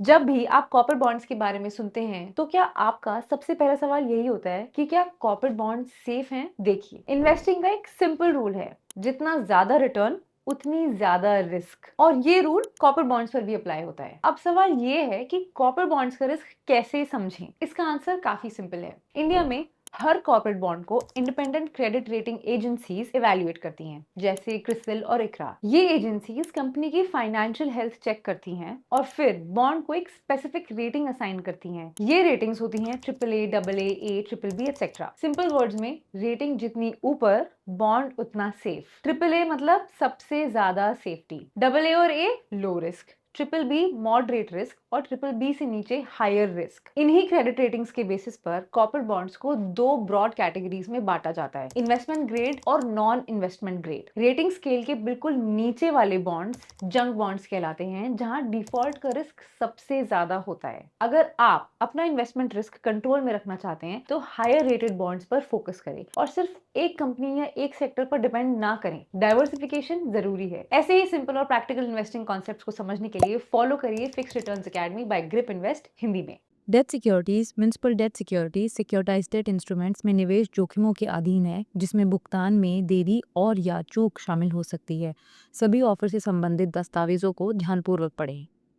जब भी आप कॉर्पोरेट बॉन्ड्स के बारे में सुनते हैं, तो क्या आपका सबसे पहला सवाल यही होता है कि क्या कॉर्पोरेट बॉन्ड्स सेफ हैं? देखिए, इन्वेस्टिंग का एक सिंपल रूल है, जितना ज्यादा रिटर्न उतनी ज्यादा रिस्क, और ये रूल कॉर्पोरेट बॉन्ड्स पर भी अप्लाई होता है। अब सवाल ये है कि कॉर्पोरेट बॉन्ड्स का रिस्क कैसे समझें? इसका आंसर काफी सिंपल है। इंडिया में हर कॉर्पोरेट बॉन्ड को independent credit rating agencies evaluate करती हैं, जैसे क्रिसिल और इकरा। ये एजेंसीज कंपनी की फाइनेंशियल हेल्थ चेक करती हैं और फिर बॉन्ड को एक स्पेसिफिक रेटिंग असाइन करती हैं। ये रेटिंग्स होती हैं triple A, double A, triple B etcetera. Simple words में, रेटिंग जितनी ऊपर बॉन्ड उतना सेफ। ट्रिपल ए मतलब सबसे ज्यादा सेफ्टी, डबल ए और A low risk, triple B moderate risk और ट्रिपल बी से नीचे हायर रिस्क। इन्हीं क्रेडिट रेटिंग्स के बेसिस पर कॉर्पोरेट बॉन्ड्स को दो ब्रॉड कैटेगरीज में बांटा जाता है, इन्वेस्टमेंट ग्रेड और non investment grade. Rating scale के बिल्कुल नीचे वाले बॉन्ड्स जंक बॉन्ड्स कहलाते हैं, जहां डिफॉल्ट का रिस्क सबसे ज्यादा होता है। अगर आप अपना इन्वेस्टमेंट रिस्क कंट्रोल में रखना चाहते हैं, तो हायर रेटेड बॉन्ड्स पर फोकस करें और सिर्फ एक कंपनी या एक सेक्टर पर डिपेंड ना करें। डाइवर्सिफिकेशन जरूरी है। ऐसे ही सिंपल और प्रैक्टिकल इन्वेस्टिंग कॉन्सेप्ट्स को समझने के लिए फॉलो करिए fixed returns academy by Grip Invest Hindi में। Debt securities municipal debt securities securitised debt instruments में निवेश जोखिमों के अधीन है, जिसमें भुगतान में देरी और या चूक शामिल हो सकती है। सभी ऑफर से संबंधित दस्तावेजों को ध्यानपूर्वक पढ़ें।